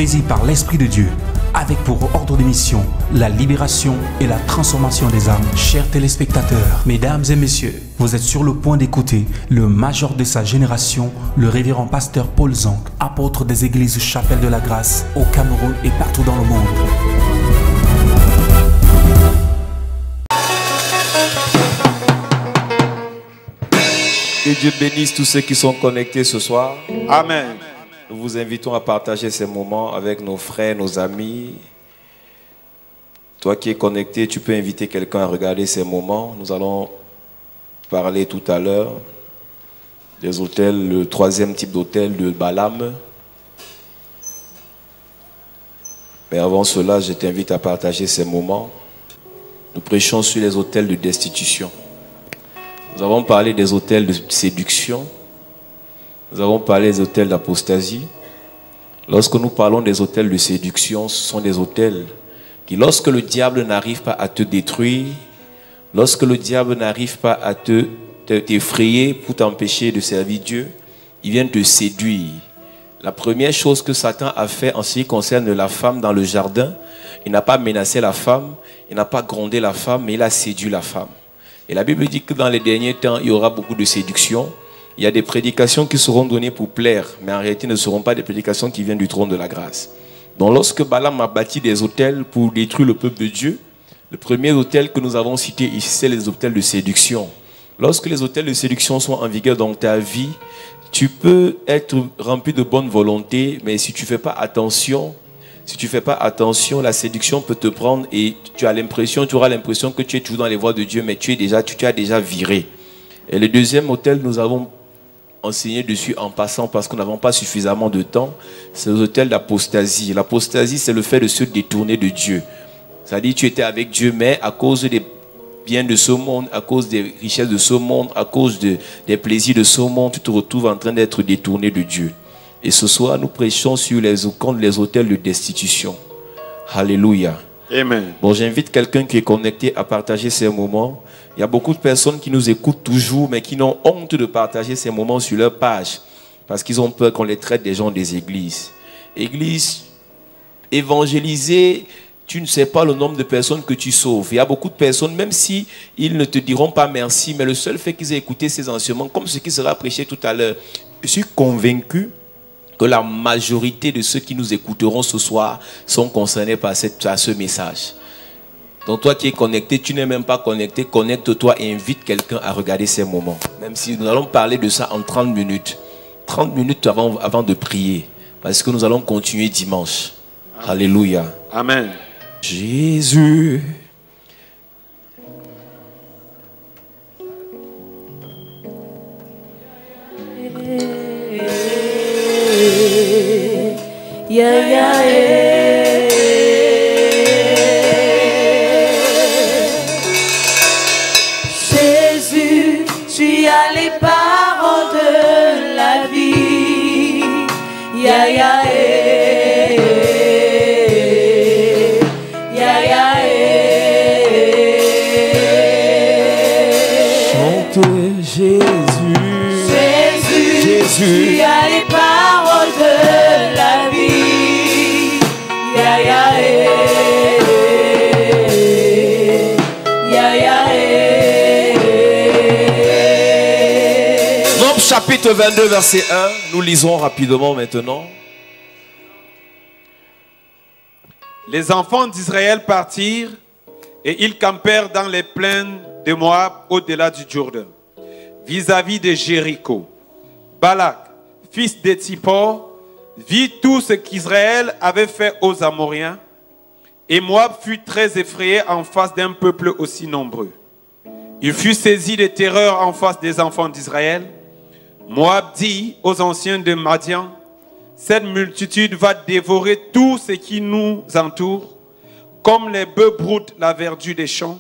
saisi par l'Esprit de Dieu, avec pour ordre de mission la libération et la transformation des âmes. Chers téléspectateurs, mesdames et messieurs, vous êtes sur le point d'écouter le major de sa génération, le révérend pasteur Paul Zonk, apôtre des églises Chapelle de la Grâce au Cameroun et partout dans le monde. Que Dieu bénisse tous ceux qui sont connectés ce soir. Amen. Nous vous invitons à partager ces moments avec nos frères, nos amis. Toi qui es connecté, tu peux inviter quelqu'un à regarder ces moments. Nous allons parler tout à l'heure des hôtels, le troisième type d'hôtel de Balaam. Mais avant cela, je t'invite à partager ces moments. Nous prêchons sur les hôtels de destitution. Nous avons parlé des hôtels de séduction. Nous avons parlé des hôtels d'apostasie. Lorsque nous parlons des hôtels de séduction, ce sont des hôtels qui, lorsque le diable n'arrive pas à te détruire, lorsque le diable n'arrive pas à t'effrayer pour t'empêcher de servir Dieu, il vient te séduire. La première chose que Satan a fait en ce qui concerne la femme dans le jardin, il n'a pas menacé la femme, il n'a pas grondé la femme, mais il a séduit la femme. Et la Bible dit que dans les derniers temps, il y aura beaucoup de séduction. Il y a des prédications qui seront données pour plaire, mais en réalité ne seront pas des prédications qui viennent du trône de la grâce. Donc lorsque Balaam a bâti des hôtels pour détruire le peuple de Dieu, le premier hôtel que nous avons cité ici, c'est les hôtels de séduction. Lorsque les hôtels de séduction sont en vigueur dans ta vie, tu peux être rempli de bonne volonté, mais si tu ne fais pas attention, la séduction peut te prendre et tu auras l'impression que tu es toujours dans les voies de Dieu, mais tu as déjà viré. Et le deuxième hôtel, nous avons enseigné dessus en passant parce que nous n'avons pas suffisamment de temps, c'est l'hôtel d'apostasie. L'apostasie, c'est le fait de se détourner de Dieu. C'est-à-dire tu étais avec Dieu, mais à cause des biens de ce monde, à cause des richesses de ce monde, à cause des plaisirs de ce monde, tu te retrouves en train d'être détourné de Dieu. Et ce soir, nous prêchons sur les hôtels de destitution. Alléluia. Amen. Bon, j'invite quelqu'un qui est connecté à partager ces moments. Il y a beaucoup de personnes qui nous écoutent toujours, mais qui n'ont honte de partager ces moments sur leur page. Parce qu'ils ont peur qu'on les traite des gens des églises. Église évangélisée, tu ne sais pas le nombre de personnes que tu sauves. Il y a beaucoup de personnes, même si ils ne te diront pas merci, mais le seul fait qu'ils aient écouté ces enseignements, comme ce qui sera prêché tout à l'heure, je suis convaincu que la majorité de ceux qui nous écouteront ce soir sont concernés par ce message. Donc toi qui es connecté, tu n'es même pas connecté, connecte-toi et invite quelqu'un à regarder ces moments. Même si nous allons parler de ça en 30 minutes. 30 minutes avant de prier. Parce que nous allons continuer dimanche. Amen. Alléluia. Amen. Jésus. Yeah, yeah, yeah. Jésus, tu as les paroles de la vie. Yeah, yeah, yeah. Yeah, yeah, yeah. Chante Jésus. Jésus, Jésus. tu as les paroles de la vie. Yeah, yeah, yeah. Yeah, yeah, yeah. Nombre chapitre 22 verset 1. Nous lisons rapidement maintenant. Les enfants d'Israël partirent et ils campèrent dans les plaines de Moab au-delà du Jourdain, vis-à-vis de Jéricho. Balak, fils de Tsippor, vit tout ce qu'Israël avait fait aux Amoriens, et Moab fut très effrayé en face d'un peuple aussi nombreux. Il fut saisi de terreur en face des enfants d'Israël. Moab dit aux anciens de Madian, « Cette multitude va dévorer tout ce qui nous entoure, comme les bœufs broutent la verdure des champs. »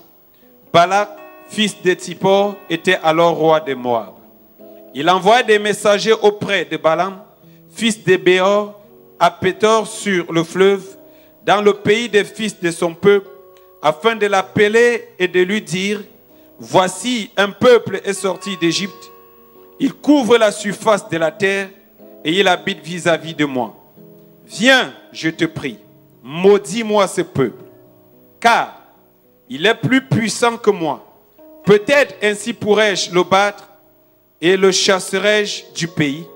Balak, fils de Tsippor, était alors roi de Moab. Il envoya des messagers auprès de Balaam, fils de Béor, à Pétor sur le fleuve, dans le pays des fils de son peuple, afin de l'appeler et de lui dire, « Voici, un peuple est sorti d'Égypte. Il couvre la surface de la terre et il habite vis-à-vis de moi. Viens, je te prie, maudis-moi ce peuple, car il est plus puissant que moi. Peut-être ainsi pourrais-je le battre et le chasserai-je du pays,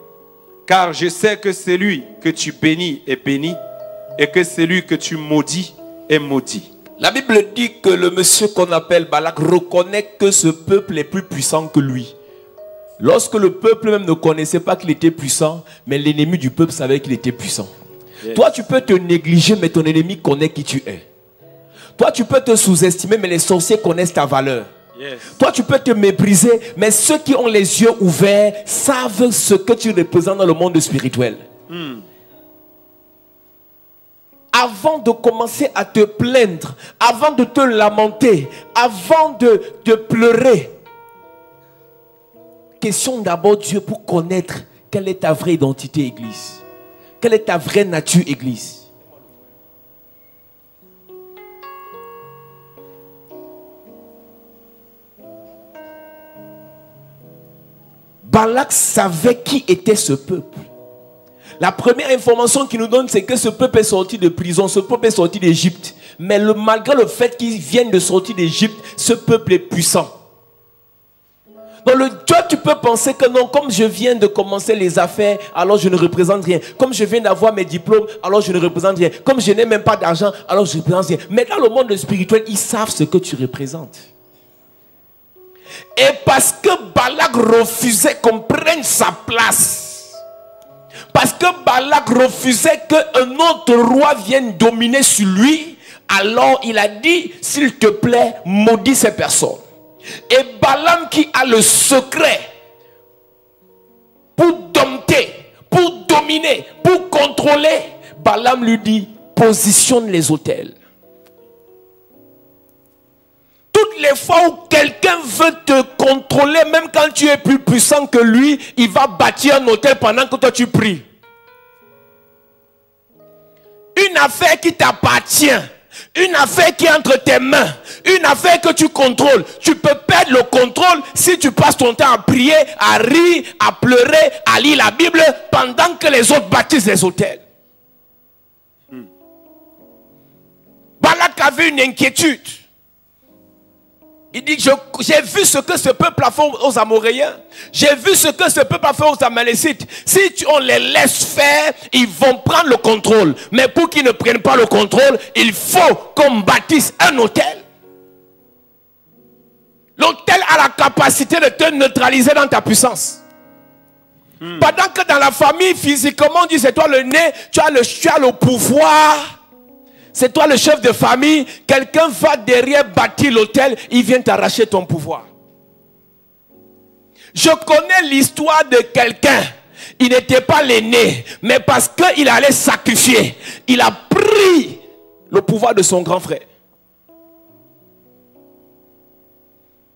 car je sais que celui que tu bénis est béni et que celui que tu maudis est maudit. La Bible dit que le monsieur qu'on appelle Balak reconnaît que ce peuple est plus puissant que lui. Lorsque le peuple même ne connaissait pas qu'il était puissant, mais l'ennemi du peuple savait qu'il était puissant. Yes. Toi, tu peux te négliger, mais ton ennemi connaît qui tu es. Toi, tu peux te sous-estimer, mais les sorciers connaissent ta valeur. Yes. Toi, tu peux te mépriser, mais ceux qui ont les yeux ouverts savent ce que tu représentes dans le monde spirituel. Avant de commencer à te plaindre, avant de te lamenter, avant de pleurer, question d'abord Dieu pour connaître quelle est ta vraie identité, Église. Quelle est ta vraie nature, Église. Balak savait qui était ce peuple. La première information qu'il nous donne, c'est que ce peuple est sorti de prison, ce peuple est sorti d'Égypte. Mais malgré le fait qu'ils viennent de sortir d'Égypte, ce peuple est puissant. Toi, tu peux penser que non, comme je viens de commencer les affaires, alors je ne représente rien. Comme je viens d'avoir mes diplômes, alors je ne représente rien. Comme je n'ai même pas d'argent, alors je ne représente rien. Mais dans le monde spirituel, ils savent ce que tu représentes. Et parce que Balak refusait qu'on prenne sa place, parce que Balak refusait qu'un autre roi vienne dominer sur lui, alors il a dit, s'il te plaît, maudis ces personnes. Et Balaam qui a le secret pour dompter, pour dominer, pour contrôler, Balaam lui dit, positionne les autels. Toutes les fois où quelqu'un veut te contrôler, même quand tu es plus puissant que lui, il va bâtir un autel pendant que toi tu pries. Une affaire qui t'appartient, une affaire qui est entre tes mains, une affaire que tu contrôles, tu peux perdre le contrôle si tu passes ton temps à prier, à rire, à pleurer, à lire la Bible pendant que les autres bâtissent les autels. Balak avait une inquiétude. Il dit, j'ai vu ce que ce peuple a fait aux Amoréens. J'ai vu ce que ce peuple a fait aux Amalécites. Si on les laisse faire, ils vont prendre le contrôle. Mais pour qu'ils ne prennent pas le contrôle, il faut qu'on bâtisse un autel. L'autel a la capacité de te neutraliser dans ta puissance. Pendant que dans la famille, physiquement, on dit c'est toi le nez, tu as le pouvoir. C'est toi le chef de famille, quelqu'un va derrière bâtir l'autel, il vient t'arracher ton pouvoir. Je connais l'histoire de quelqu'un, il n'était pas l'aîné, mais parce qu'il allait sacrifier, il a pris le pouvoir de son grand frère.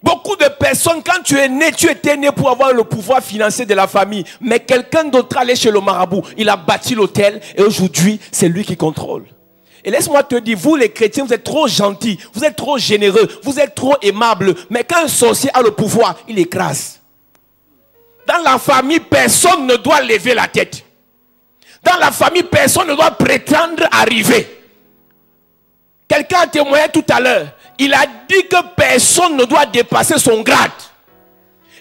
Beaucoup de personnes, quand tu es né, tu étais né pour avoir le pouvoir financier de la famille, mais quelqu'un d'autre allait chez le marabout, il a bâti l'autel et aujourd'hui, c'est lui qui contrôle. Et laisse-moi te dire, vous les chrétiens, vous êtes trop gentils, vous êtes trop généreux, vous êtes trop aimables. Mais quand un sorcier a le pouvoir, il écrase. Dans la famille, personne ne doit lever la tête. Dans la famille, personne ne doit prétendre arriver. Quelqu'un a témoigné tout à l'heure. Il a dit que personne ne doit dépasser son grade.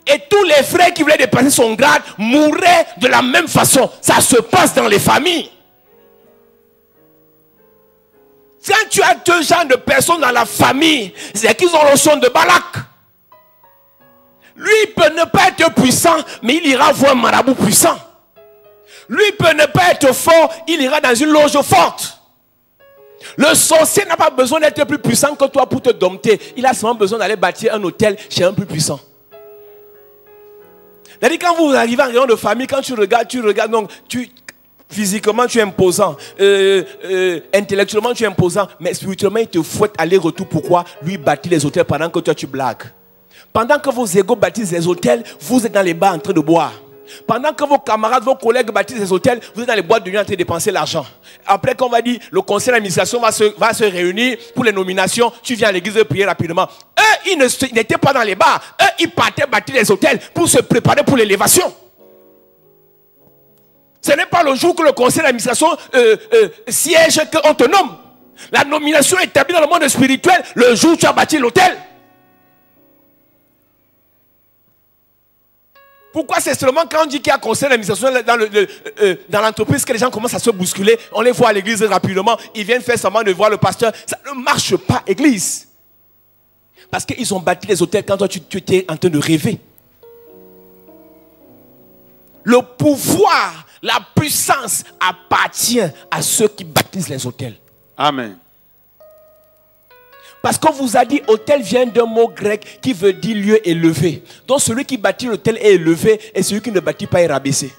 Et tous les frères qui voulaient dépasser son grade mouraient de la même façon. Ça se passe dans les familles. Quand tu as deux genres de personnes dans la famille, c'est qu'ils ont le son de Balak. Lui, il peut ne pas être puissant, mais il ira voir un marabout puissant. Lui, il peut ne pas être fort, il ira dans une loge forte. Le sorcier n'a pas besoin d'être plus puissant que toi pour te dompter. Il a seulement besoin d'aller bâtir un hôtel chez un plus puissant. C'est-à-dire quand vous arrivez en réunion de famille, quand tu regardes, donc physiquement tu es imposant, intellectuellement tu es imposant, mais spirituellement il te fouette aller-retour. Pourquoi? Lui bâtit les hôtels pendant que toi tu blagues. Pendant que vos égos bâtissent les hôtels, vous êtes dans les bars en train de boire. Pendant que vos camarades, vos collègues bâtissent les hôtels, vous êtes dans les boîtes de nuit en train de dépenser l'argent. Après qu'on va dire, le conseil d'administration va se réunir pour les nominations, tu viens à l'église de prier rapidement. Eux, ils n'étaient pas dans les bars. Eux, ils partaient bâtir les hôtels pour se préparer pour l'élévation. Ce n'est pas le jour que le conseil d'administration siège qu'on te nomme. La nomination est établie dans le monde spirituel le jour où tu as bâti l'hôtel. Pourquoi c'est seulement quand on dit qu'il y a conseil d'administration dans l'entreprise que les gens commencent à se bousculer, on les voit à l'église rapidement, ils viennent faire semblant de voir le pasteur. Ça ne marche pas, église. Parce qu'ils ont bâti les hôtels quand toi tu étais en train de rêver. Le pouvoir, la puissance appartient à ceux qui bâtissent les hôtels. Amen. Parce qu'on vous a dit, hôtel vient d'un mot grec qui veut dire lieu élevé. Donc celui qui bâtit l'hôtel est élevé et celui qui ne bâtit pas est rabaissé.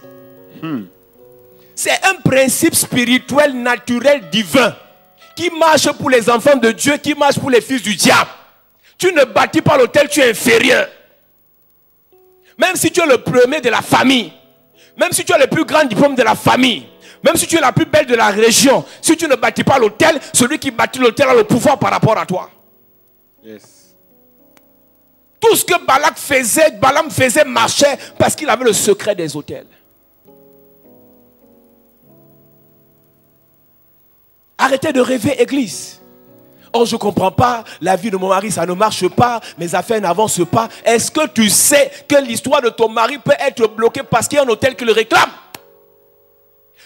C'est un principe spirituel, naturel, divin qui marche pour les enfants de Dieu, qui marche pour les fils du diable. Tu ne bâtis pas l'hôtel, tu es inférieur. Même si tu es le premier de la famille, même si tu as le plus grand diplôme de la famille, même si tu es la plus belle de la région, si tu ne bâtis pas l'hôtel, celui qui bâtit l'hôtel a le pouvoir par rapport à toi. Yes. Tout ce que Balaam faisait marchait parce qu'il avait le secret des hôtels. Arrêtez de rêver, église. Oh, je ne comprends pas, la vie de mon mari, ça ne marche pas, mes affaires n'avancent pas. Est-ce que tu sais que l'histoire de ton mari peut être bloquée parce qu'il y a un hôtel qui le réclame?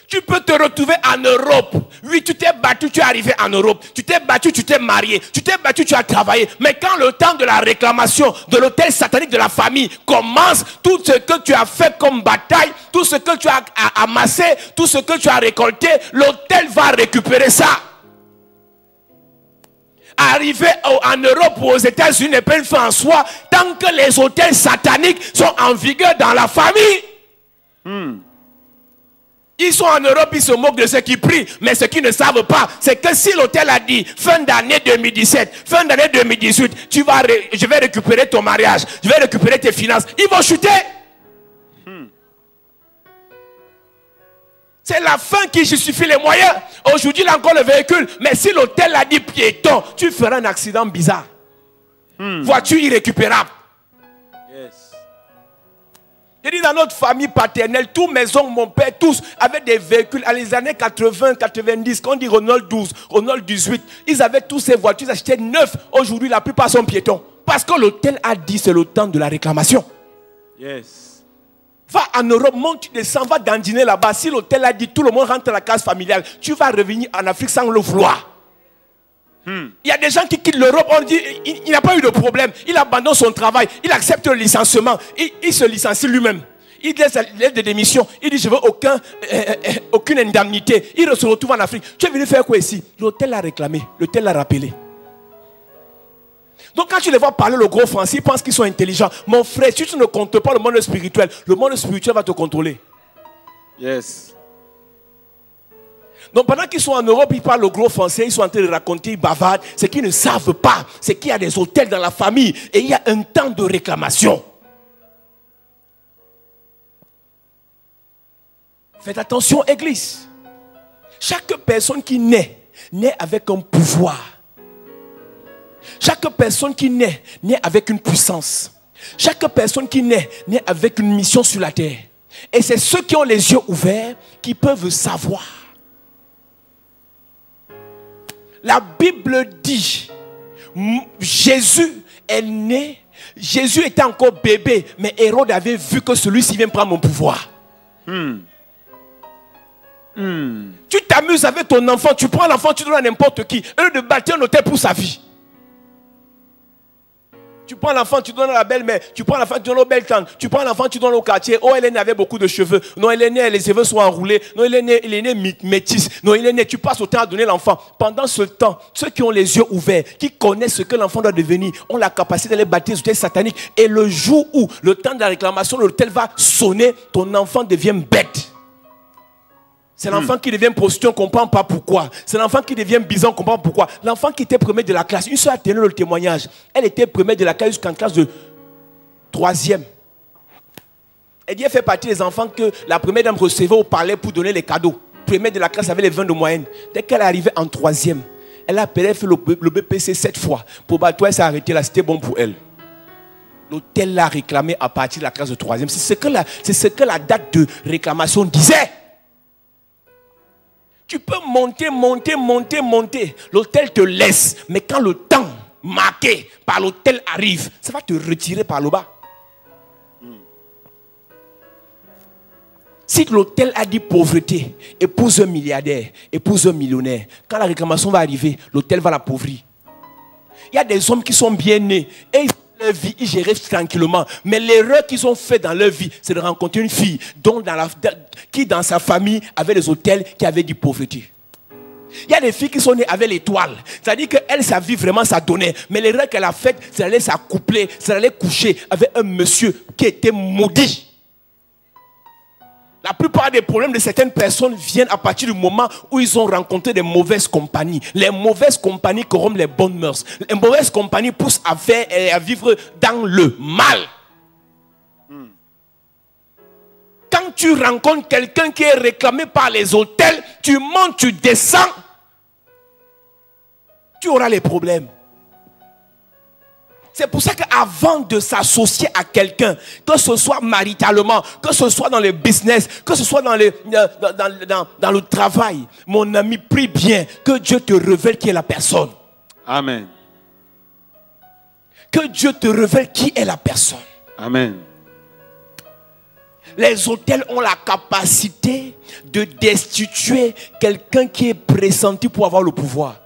Tu peux te retrouver en Europe. Oui, tu t'es battu, tu es arrivé en Europe. Tu t'es battu, tu t'es marié. Tu t'es battu, tu as travaillé. Mais quand le temps de la réclamation de l'hôtel satanique de la famille commence, tout ce que tu as fait comme bataille, tout ce que tu as amassé, tout ce que tu as récolté, l'hôtel va récupérer ça. Arriver en Europe ou aux États-Unis n'est pas une fin en soi tant que les hôtels sataniques sont en vigueur dans la famille. Ils sont en Europe, ils se moquent de ceux qui prient. Mais ce qu'ils ne savent pas, c'est que si l'hôtel a dit fin d'année 2017, fin d'année 2018, je vais récupérer ton mariage, je vais récupérer tes finances, ils vont chuter. C'est la fin qui justifie les moyens. Aujourd'hui, il a encore le véhicule. Mais si l'hôtel a dit piéton, tu feras un accident bizarre. Voiture irrécupérable. Yes. J'ai dit dans notre famille paternelle, tous mes oncles, mon père, tous avaient des véhicules. À les années 80, 90, quand on dit Renault 12, Renault 18, ils avaient tous ces voitures, ils achetaient neuf. Aujourd'hui, la plupart sont piétons. Parce que l'hôtel a dit c'est le temps de la réclamation. Yes. Va en Europe, monte, tu descends, va dandiner là-bas. Si l'hôtel a dit tout le monde rentre à la case familiale, tu vas revenir en Afrique sans le vouloir. Il y a des gens qui quittent l'Europe, on dit il n'a pas eu de problème. Il abandonne son travail, il accepte le licenciement, il se licencie lui-même. Il laisse des démissions, il dit je veux aucune indemnité. Il se retrouve en Afrique. Tu es venu faire quoi ici? L'hôtel l'a réclamé, l'hôtel l'a rappelé. Donc quand tu les vois parler le gros français, ils pensent qu'ils sont intelligents. Mon frère, si tu ne comptes pas le monde spirituel va te contrôler. Yes. Donc pendant qu'ils sont en Europe, ils parlent le gros français, ils sont en train de raconter, ils bavardent. Ce qu'ils ne savent pas, c'est qu'il y a des hôtels dans la famille et il y a un temps de réclamation. Faites attention, église. Chaque personne qui naît avec un pouvoir. Chaque personne qui naît avec une puissance. Chaque personne qui naît avec une mission sur la terre. Et c'est ceux qui ont les yeux ouverts qui peuvent savoir. La Bible dit, Jésus est né, Jésus était encore bébé, mais Hérode avait vu que celui-ci vient prendre mon pouvoir. Tu t'amuses avec ton enfant, tu prends l'enfant, tu donnes à n'importe qui, au lieu de bâtir un hôtel pour sa vie. Tu prends l'enfant, tu donnes à la belle-mère. Tu prends l'enfant, tu donnes aux belles tantes. Tu prends l'enfant, tu donnes au quartier. Oh, elle est née avec beaucoup de cheveux. Non, elle est née, les cheveux sont enroulés. Non, il est né métis. Non, il est né, tu passes au temps à donner l'enfant. Pendant ce temps, ceux qui ont les yeux ouverts, qui connaissent ce que l'enfant doit devenir, ont la capacité d'aller bâtir des hôtels sataniques. Et le jour où le temps de la réclamation, l'hôtel va sonner, ton enfant devient bête. C'est l'enfant qui devient prostituée, on ne comprend pas pourquoi. C'est l'enfant qui devient bison, on ne comprend pas pourquoi. L'enfant qui était premier de la classe, une soeur a tenu le témoignage. Elle était première de la classe jusqu'en classe de 3e. Elle dit, elle fait partie des enfants que la première dame recevait au palais pour donner les cadeaux. Première de la classe avait les 20 de moyenne. Dès qu'elle est arrivée en 3e, elle a appelé, elle fait le BPC 7 fois. Pour battre, elle s'est arrêtée là, c'était bon pour elle. L'hôtel l'a réclamé à partir de la classe de 3e. C'est ce que la date de réclamation disait. Tu peux monter. L'autel te laisse. Mais quand le temps marqué par l'autel arrive, ça va te retirer par le bas. Si l'autel a dit pauvreté, épouse un milliardaire, épouse un millionnaire, quand la réclamation va arriver, l'autel va l'appauvrir. Il y a des hommes qui sont bien nés et ils leur vie, ils géraient tranquillement. Mais l'erreur qu'ils ont fait dans leur vie, c'est de rencontrer une fille qui dans sa famille avait des autels qui avaient dit pauvreté. Il y a des filles qui sont nées avec l'étoile. C'est-à-dire qu'elle, sa vie vraiment, ça donnait. Mais l'erreur qu'elle a faite, c'est d'aller s'accoupler, c'est d'aller coucher avec un monsieur qui était maudit. La plupart des problèmes de certaines personnes viennent à partir du moment où ils ont rencontré des mauvaises compagnies. Les mauvaises compagnies corrompent les bonnes mœurs. Les mauvaises compagnies poussent à vivre dans le mal. Quand tu rencontres quelqu'un qui est réclamé par les autels, tu montes, tu descends, tu auras les problèmes. C'est pour ça qu'avant de s'associer à quelqu'un, que ce soit maritalement, que ce soit dans le business, que ce soit dans le travail, mon ami, prie bien que Dieu te révèle qui est la personne. Amen. Que Dieu te révèle qui est la personne. Amen. Les autels ont la capacité de destituer quelqu'un qui est pressenti pour avoir le pouvoir.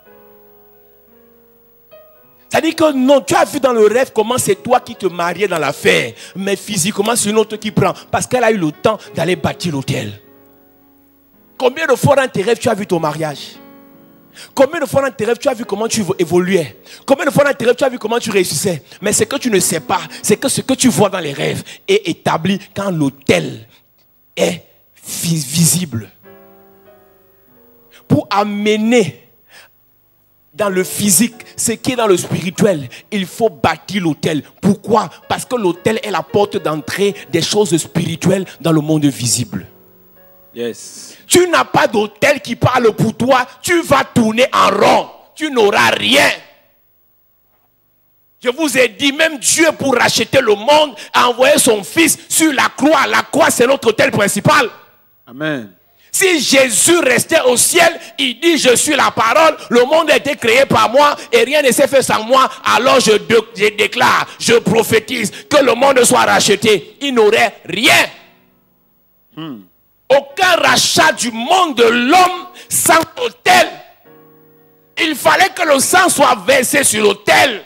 C'est-à-dire que non, tu as vu dans le rêve comment c'est toi qui te mariais dans l'affaire. Mais physiquement, c'est une autre qui prend. Parce qu'elle a eu le temps d'aller bâtir l'hôtel. Combien de fois dans tes rêves tu as vu ton mariage? Combien de fois dans tes rêves tu as vu comment tu évoluais? Combien de fois dans tes rêves tu as vu comment tu réussissais? Mais ce que tu ne sais pas, c'est que ce que tu vois dans les rêves est établi quand l'hôtel est visible. Pour amener dans le physique ce qui est dans le spirituel, il faut bâtir l'autel. Pourquoi? Parce que l'autel est la porte d'entrée des choses spirituelles dans le monde visible. Yes. Tu n'as pas d'autel qui parle pour toi, tu vas tourner en rond, tu n'auras rien. Je vous ai dit, même Dieu pour racheter le monde a envoyé son fils sur la croix. La croix, c'est notre autel principal. Amen. Si Jésus restait au ciel, il dit je suis la parole, le monde a été créé par moi et rien ne s'est fait sans moi, alors je déclare, je prophétise que le monde soit racheté. Il n'aurait rien. Aucun rachat du monde de l'homme sans autel. Il fallait que le sang soit versé sur l'autel.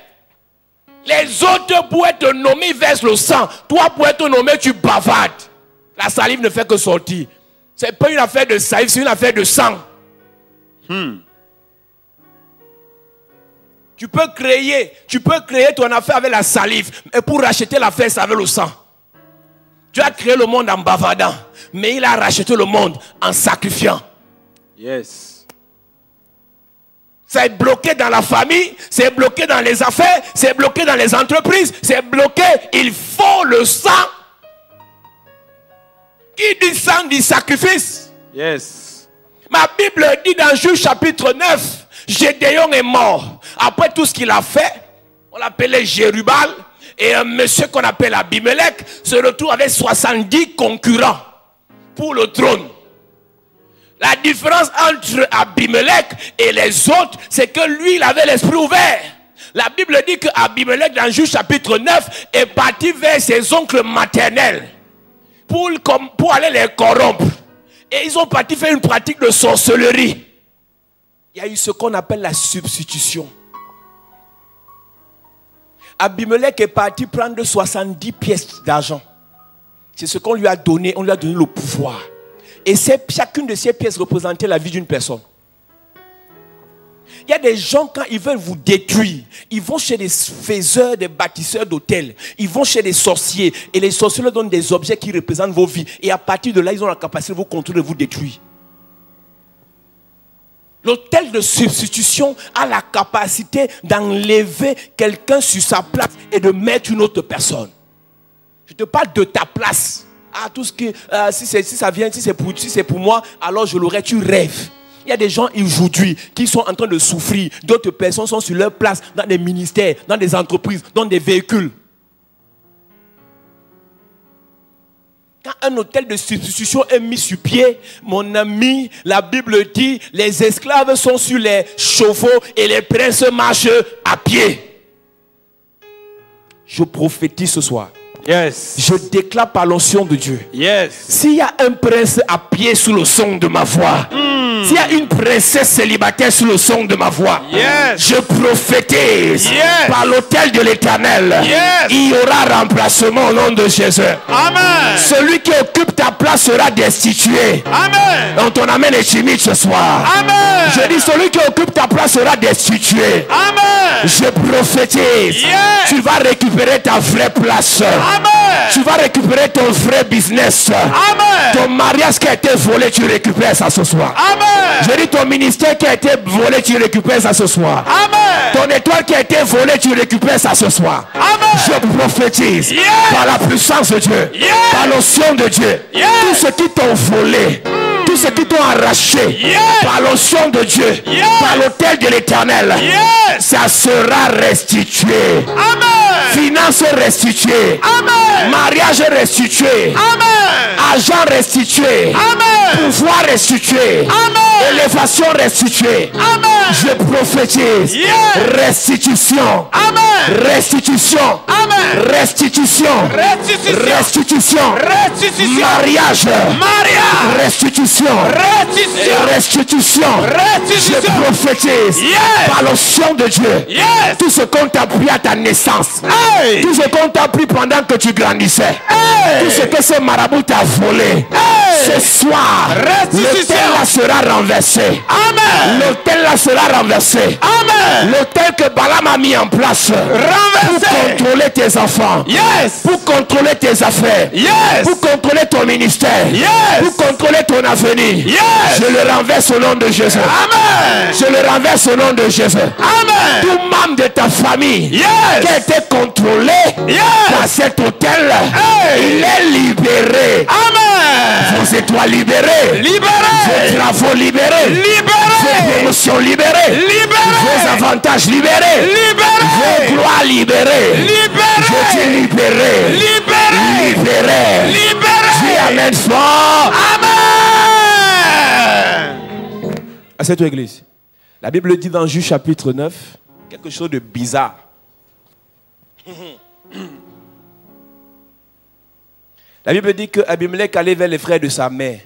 Les autres pour être nommés versent le sang. Toi pour être nommé tu bavardes. La salive ne fait que sortir. Ce n'est pas une affaire de salive, c'est une affaire de sang. Tu peux créer ton affaire avec la salive, mais pour racheter l'affaire, c'est avec le sang. Dieu a créé le monde en bavardant, mais il a racheté le monde en sacrifiant. Yes. C'est bloqué dans la famille, c'est bloqué dans les affaires, c'est bloqué dans les entreprises, c'est bloqué. Il faut le sang. Qui dit sang dit sacrifice. Yes. Ma Bible dit dans Juge chapitre 9, Gédéon est mort. Après tout ce qu'il a fait, on l'appelait Jérubal. Et un monsieur qu'on appelle Abimelech se retrouve avec 70 concurrents pour le trône. La différence entre Abimelech et les autres, c'est que lui, il avait l'esprit ouvert. La Bible dit que Abimelech, dans Juge chapitre 9, est parti vers ses oncles maternels pour aller les corrompre. Et ils ont parti faire une pratique de sorcellerie. Il y a eu ce qu'on appelle la substitution. Abimelech est parti prendre 70 pièces d'argent. C'est ce qu'on lui a donné. On lui a donné le pouvoir. Et chacune de ces pièces représentait la vie d'une personne. Il y a des gens, quand ils veulent vous détruire, ils vont chez des faiseurs, des bâtisseurs d'hôtels. Ils vont chez des sorciers. Et les sorciers leur donnent des objets qui représentent vos vies. Et à partir de là, ils ont la capacité de vous contrôler, de vous détruire. L'autel de substitution a la capacité d'enlever quelqu'un sur sa place et de mettre une autre personne. Je te parle de ta place. Ah, tout ce que, si ça vient, si c'est pour moi, alors je l'aurai. Tu rêves. Il y a des gens aujourd'hui qui sont en train de souffrir. D'autres personnes sont sur leur place dans des ministères, dans des entreprises, dans des véhicules. Quand un hôtel de substitution est mis sur pied, mon ami, la Bible dit, les esclaves sont sur les chevaux et les princes marchent à pied. Je prophétise ce soir. Yes. Je déclare par l'onction de Dieu. Yes. S'il y a un prince à pied sous le son de ma voix, s'il y a une princesse célibataire sous le son de ma voix, Yes. je prophétise Yes. par l'autel de l'Éternel, Yes. il y aura remplacement au nom de Jésus. Amen. Celui qui occupe ta place sera destitué. Amen. Donc ton amen est timide ce soir. Amen. Je dis, celui qui occupe ta place sera destitué. Amen. Je prophétise. Yes. Tu vas récupérer ta vraie place. Amen. Tu vas récupérer ton vrai business. Amen. Ton mariage qui a été volé, tu récupères ça ce soir. Amen. Je dis, ton ministère qui a été volé, tu récupères ça ce soir. Amen. Ton étoile qui a été volée, tu récupères ça ce soir. Amen. Je prophétise Yes. par la puissance de Dieu, Yes. par l'onction de Dieu, Yes. tout ce qui t'ont volé, tout ce qui t'ont arraché, Yes. par l'onction de Dieu, Yes. par l'autel de l'Éternel, Yes. ça sera restitué. Amen. Finances restituées, Amen. mariage restitué, Amen. argent restitué, Amen. pouvoir restitué, Amen. élévation restituée. Amen. Je prophétise Yes. restitution, Amen. restitution, Amen. restitution, Restitution. restitution, Restitution. mariage, Mariage. restitution, Restitution. restitution. Je Restitution. prophétise Yes. par l'onction de Dieu. Yes. Tout ce qu'on t'a pris à ta naissance, Hey. tout ce qu'on t'a pris pendant que tu grandissais, Hey. tout ce que ce marabout t'a volé, Hey. ce soir, Restitution. l'autel là sera renversé. Amen. L'autel là sera renversé. Amen. L'autel que Balaam a mis en place Renversé. pour contrôler tes enfants, Yes. pour contrôler tes affaires, Yes. pour contrôler ton ministère, Yes. pour contrôler ton avenir. Yes. Je le renverse au nom de Jésus. Amen. Je le renverse au nom de Jésus. Amen. Tout membre de ta famille Yes. qui a été contrôlé Yes. dans cet hôtel, Hey. il est libéré. Amen. Vos étoiles libérées, Libéré. vos travaux libérés, vos Libéré. promotions libérées, Libéré. vos avantages libérés, Libéré. vos gloires libérées. Je dis Libéré. libéré, Libéré. libéré. Dis Libéré. amen fort. Amen. À cette église, la Bible dit dans Juge chapitre 9 quelque chose de bizarre. La Bible dit que Abimelech allait vers les frères de sa mère,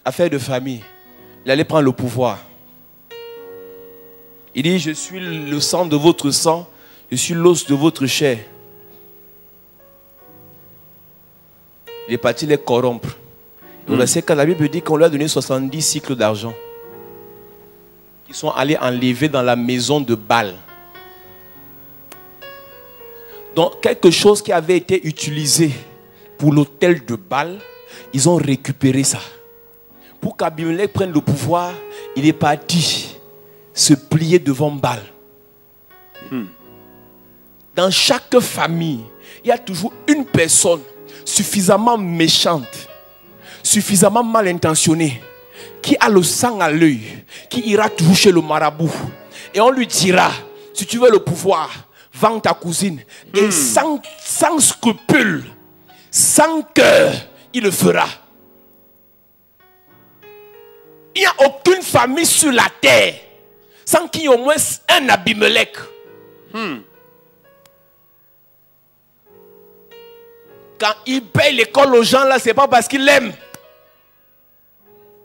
affaire de famille. Il allait prendre le pouvoir. Il dit, je suis le sang de votre sang, je suis l'os de votre chair. Il est parti les corrompre. Au verset 4, la Bible dit qu'on lui a donné 70 cycles d'argent. Ils sont allés enlever dans la maison de Baal. Donc, quelque chose qui avait été utilisé pour l'autel de Baal, ils ont récupéré ça. Pour qu'Abimelech prenne le pouvoir, il est parti se plier devant Baal. Dans chaque famille, il y a toujours une personne suffisamment méchante, suffisamment mal intentionnée, qui a le sang à l'œil, qui ira toujours chez le marabout. Et on lui dira, si tu veux le pouvoir, vends ta cousine. Et sans scrupule, sans cœur, il le fera. Il n'y a aucune famille sur la terre sans qu'il y ait au moins un Abimelech. Quand il paye l'école aux gens, là, ce n'est pas parce qu'il l'aime.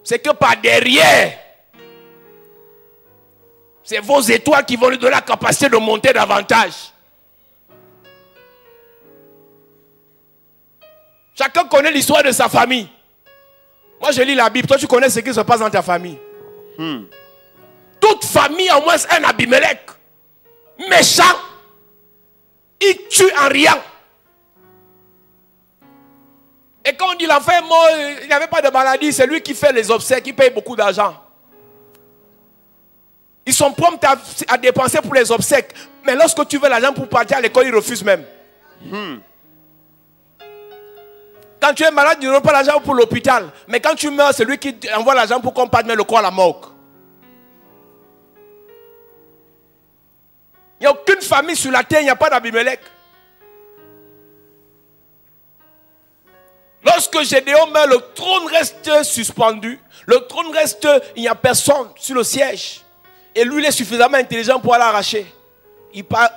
C'est que par derrière, c'est vos étoiles qui vont lui donner la capacité de monter davantage. Chacun connaît l'histoire de sa famille. Moi, je lis la Bible. Toi, tu connais ce qui se passe dans ta famille. Toute famille a au moins un Abimelech. Méchant. Il tue en riant. Et quand on dit l'enfant est mort, il n'y avait pas de maladie. C'est lui qui fait les obsèques, qui paye beaucoup d'argent. Ils sont prompts à dépenser pour les obsèques. Mais lorsque tu veux l'argent pour partir à l'école, ils refusent même. Quand tu es malade, ils n'ont pas l'argent pour l'hôpital. Mais quand tu meurs, c'est lui qui envoie l'argent pour qu'on parte mettre le corps à la morgue. Il n'y a aucune famille sur la terre, il n'y a pas d'Abimelech. que Gédéon meurt, le trône reste suspendu. Le trône reste, il n'y a personne sur le siège. Et lui, il est suffisamment intelligent pour aller l'arracher. Il part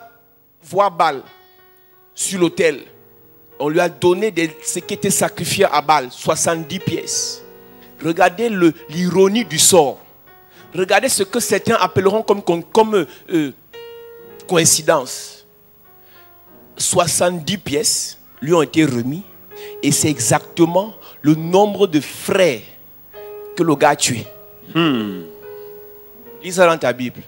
voir Baal sur l'autel. On lui a donné ce qui était sacrifié à Baal, 70 pièces. Regardez l'ironie du sort. Regardez ce que certains appelleront comme coïncidence. 70 pièces lui ont été remis. Et c'est exactement le nombre de frères que le gars a tué. Lis ça dans ta Bible.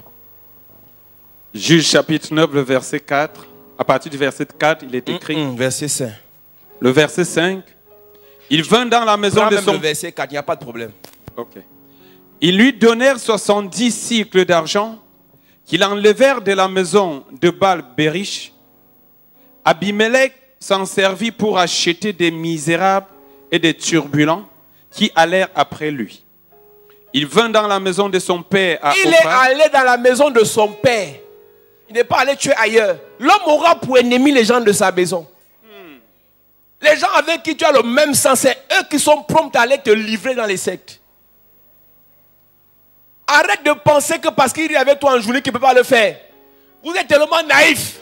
Juge chapitre 9, le verset 4. À partir du verset 4, il est écrit. Verset 5. Le verset 5. Il vint dans la maison de son... le verset 4, il n'y a pas de problème. Ok. Ils lui donnèrent 70 cycles d'argent qu'ils enlevèrent de la maison de Baal-Bérish. Abimelech s'en servit pour acheter des misérables et des turbulents qui allèrent après lui. Il vint dans la maison de son père à Il est allé dans la maison de son père. Il n'est pas allé tuer ailleurs. L'homme aura pour ennemi les gens de sa maison. Les gens avec qui tu as le même sang, c'est eux qui sont prompts à aller te livrer dans les sectes. Arrête de penser que parce qu'il est avec toi en journée qu'il ne peut pas le faire. Vous êtes tellement naïfs.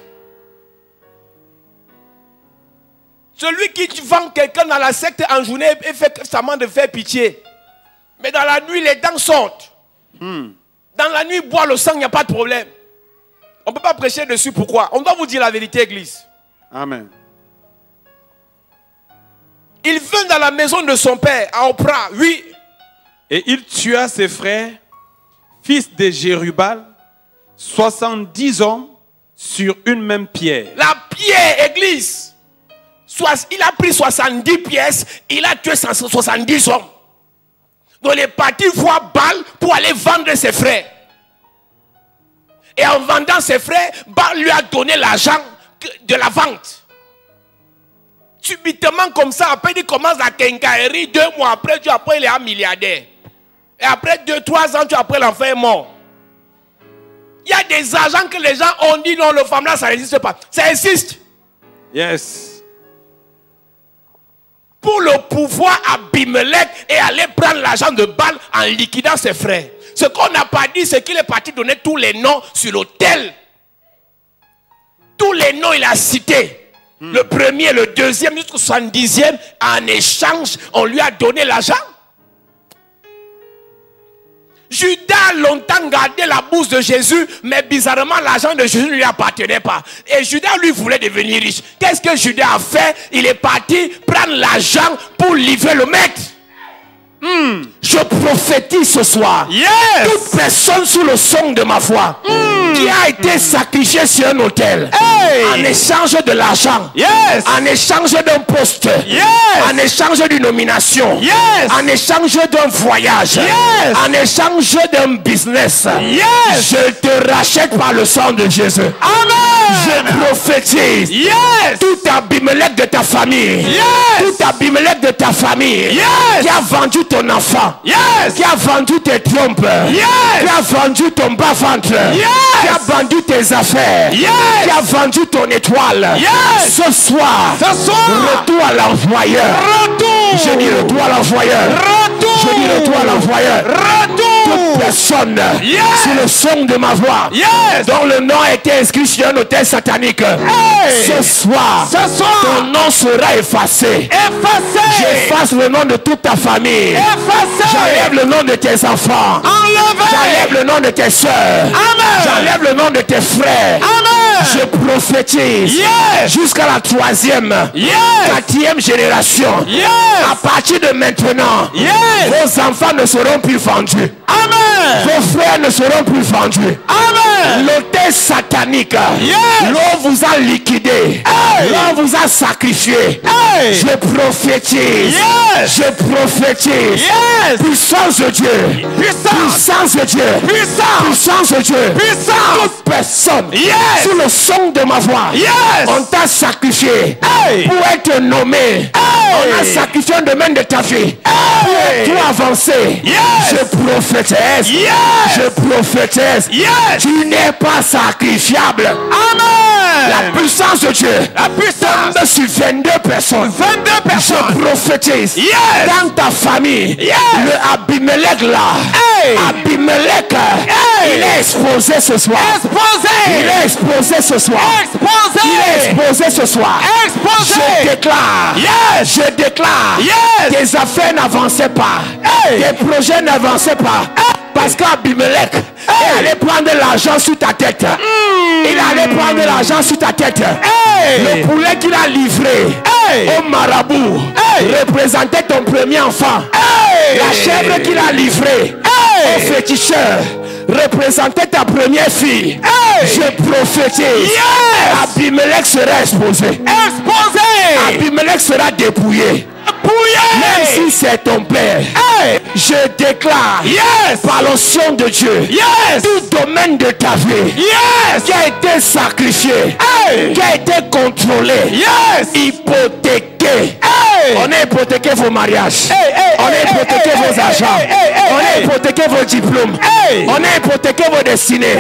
Celui qui vend quelqu'un dans la secte en journée et fait semblant de faire pitié. Mais dans la nuit, les dents sortent. Dans la nuit, boire le sang, il n'y a pas de problème. On ne peut pas prêcher dessus. Pourquoi? On doit vous dire la vérité, Église. Amen. Il vint dans la maison de son père, à Opra, oui. Et il tua ses frères, fils de Jérubal, 70 hommes sur une même pierre. La pierre, Église. Il a pris 70 pièces, il a tué 70 hommes. Donc il est parti voir Baal pour aller vendre ses frères. Et en vendant ses frères, Baal lui a donné l'argent de la vente. Subitement comme ça, après il commence la quincaillerie, 2 mois après, il est un milliardaire. Et après 2-3 ans, après l'enfant est mort. Il y a des argents que les gens ont dit non, le femme là, ça n'existe pas. Ça existe. Yes. Pour le pouvoir, Abimelech est allé prendre l'argent de Baal en liquidant ses frères. Ce qu'on n'a pas dit, c'est qu'il est parti donner tous les noms sur l'autel. Tous les noms, il a cité. Le premier, le deuxième, jusqu'au 70e. En échange, on lui a donné l'argent. Judas a longtemps gardé la bourse de Jésus, mais bizarrement, l'argent de Jésus ne lui appartenait pas. Et Judas, lui, voulait devenir riche. Qu'est-ce que Judas a fait? Il est parti prendre l'argent pour livrer le maître. Je prophétise ce soir. Toute personne sous le son de ma voix qui a été sacrifiée sur un autel en échange de l'argent, en échange d'un poste, en échange d'une nomination, en échange d'un voyage, en échange d'un business, je te rachète par le sang de Jésus. Je prophétise tout Abimelech de ta famille, tout Abimelech de ta famille qui a vendu ton enfant, qui a vendu tes trompes, qui a vendu ton bas-ventre, qui a vendu tes affaires, qui a vendu ton étoile. Ce soir, retour à l'envoyeur. Je dis retour à l'envoyeur. Je dis retour à l'envoyeur. Toute personne sur le son de ma voix dont le nom a été inscrit sur un autel satanique, ce soir, ton nom sera effacé. J'efface le nom de toute ta famille. J'enlève le nom de tes enfants. J'enlève le nom de tes soeurs. J'enlève le nom de tes frères. Je prophétise jusqu'à la 3e, 4e génération. À partir de maintenant, vos enfants ne seront plus vendus. Vos frères ne seront plus vendus. L'autel satanique, l'on vous a liquidé, l'on vous a sacrifié. Je prophétise. Je prophétise. Puissance de Dieu. Puissance de Dieu. Puissance de Dieu. Toute personne sous le son de ma voix, on t'a sacrifié pour être nommé. On a sacrifié un domaine de ta vie pour avancer. Je prophétise. Je prophétise. Tu n'es pas sacrifiable. La puissance de Dieu. La puissance. Tombe sur 22 personnes. 22 personnes. Je prophétise. Yes. Dans ta famille. Yes. Le Abimelech là. Hey. Abimelech. Hey. Il est exposé ce soir. Exposé. Il est exposé ce soir. Exposé. Il est exposé ce soir. Exposé. Je déclare. Yes. Je déclare. Yes. Tes affaires n'avançaient pas. Hey. Tes projets n'avançaient pas. Parce qu'Abimelech allait prendre l'argent sur ta tête. Il allait prendre l'argent sur ta tête. Le poulet qu'il a livré au marabout représentait ton premier enfant. La chèvre qu'il a livrée au féticheur représentait ta première fille. Je prophétise. Abimelech sera exposé. Abimelech sera dépouillé. Même si c'est ton père, je déclare par l'onction de Dieu, tout domaine de ta vie qui a été sacrifié, qui a été contrôlé, hypothéqué. On a hypothéqué vos mariages, on a hypothéqué vos argents, on a hypothéqué vos diplômes, on a hypothéqué vos destinées.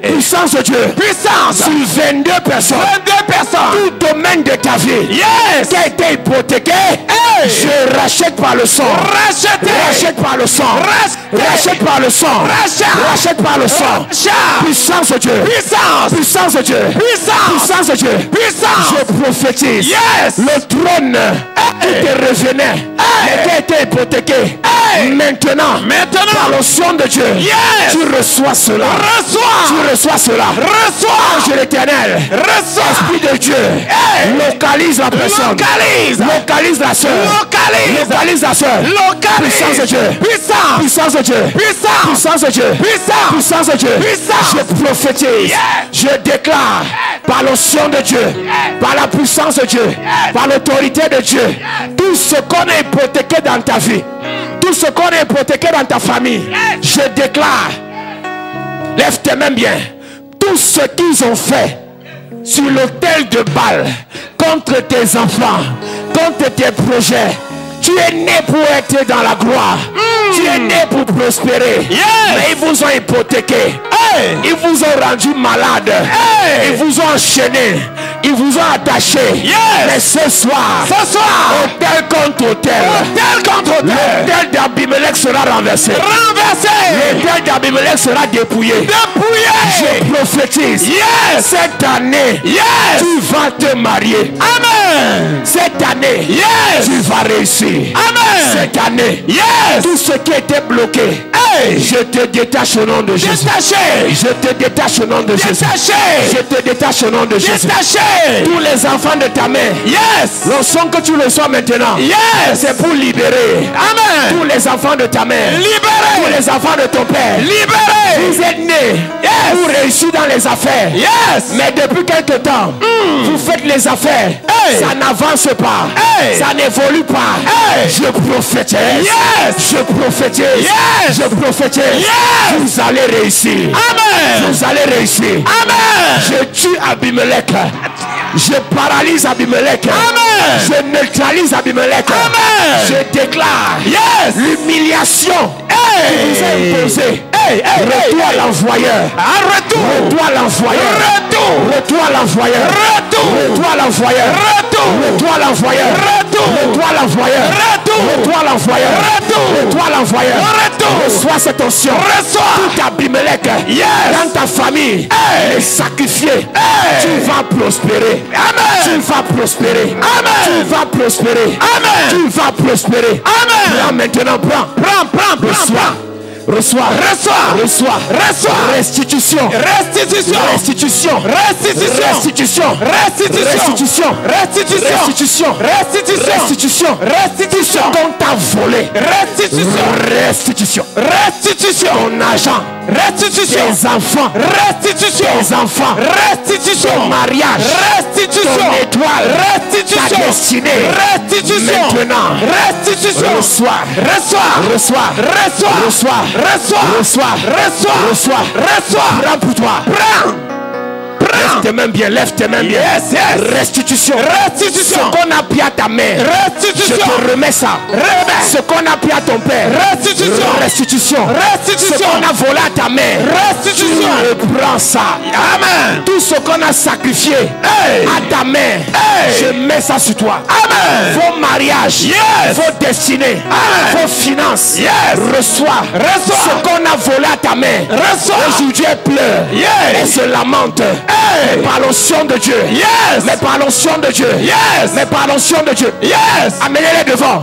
Puissance de Dieu. Puissance. Sur 22 personnes. 22 personnes. Tout domaine de ta vie. Qui a été hypothéqué. Je rachète par le sang. Rachète par le sang. Rachète par le sang. Rachète par le sang. Puissance de Dieu. Puissance de Dieu. Puissance de Dieu. Je prophétise. Le trône qui te revenait, mais qui a été hypothéqué. Maintenant, par l'onction de Dieu, tu reçois cela. Tu reçois cela. Ange l'éternel. Esprit de Dieu. Localise la personne. Localise la soeur. Localise la soeur. Puissance de Dieu. Puissance de Dieu. Puissance de Dieu. Puissance de Dieu. Je prophétise. Je déclare par l'onction de Dieu, par la puissance de Dieu, par l'autorité de Dieu, tout ce qu'on a hypothéqué dans ta vie, tout ce qu'on a hypothéqué dans ta famille, je déclare, lève tes mains bien, tout ce qu'ils ont fait sur l'autel de Baal contre tes enfants, contre tes projets, tu es né pour être dans la gloire. Tu es né pour prospérer. Mais ils vous ont hypothéqué. Ils vous ont rendu malade. Ils vous ont enchaîné. Ils vous ont attaché. Mais ce soir, hôtel contre hôtel, l'hôtel d'Abimelech sera renversé. L'hôtel d'Abimelech sera dépouillé. Je prophétise. Cette année, tu vas te marier. Amen. Cette année, tu vas réussir. Amen. Cette année, tout ce qui était bloqué, je te détache au nom de Jésus. Je te détache au nom de Jésus. Je te détache au nom de Jésus. Tous les enfants de ta main, le son que tu reçois maintenant, c'est pour libérer. Amen. Tous les enfants de ta main, tous les enfants de ton père, vous êtes nés pour réussir dans les affaires. Mais depuis quelque temps, vous faites les affaires, ça n'avance pas, ça n'évolue pas. Je prophétise. Je prophétise. Je prophétise. Vous allez réussir. Amen. Vous allez réussir. Amen. Je tue Abimelech. Je paralyse Abimelech. Amen. Je neutralise Abimelech. Amen. Je déclare l'humiliation qui vous a imposée. Retour à l'envoyeur. Retour à l'envoyeur. Retour à l'envoyeur. Retour à l'envoyeur. Retour à l'envoyeur. Retour à l'envoyeur. Retour à l'envoyeur. Retour à l'envoyeur. Reçois cette onction. Tout Abimelech dans ta famille est sacrifié. Tu vas prospérer. Amen. Tu vas prospérer. Amen. Tu vas prospérer. Amen. Tu vas prospérer. Amen. Prends maintenant, prends. Reçois. Restitution. Qu'on t'a volé. Restitution. Ton argent. Tes enfants. Ton mariage. Ton étoile. Ta destinée. Maintenant. Reçois. Prends pour toi. Prends. Reste tes mains bien, lève tes mains bien. Yes, yes. Restitution. Restitution. Ce qu'on a pris à ta mère. Restitution. Je te remets ça. Remets. Ce qu'on a pris à ton père. Restitution. Restitution. Restitution. Ce qu'on a volé à ta mère. Restitution. Tu reprends ça. Amen. Tout ce qu'on a sacrifié à ta mère, je mets ça sur toi. Amen. Vos mariages, vos destinées, vos finances, reçois. Ce qu'on a volé à ta mère. Aujourd'hui elle pleure. Elle se lamente. Mais par l'onction de Dieu. Mais par l'onction de Dieu. Mais par l'onction de Dieu. Amenez-les devant.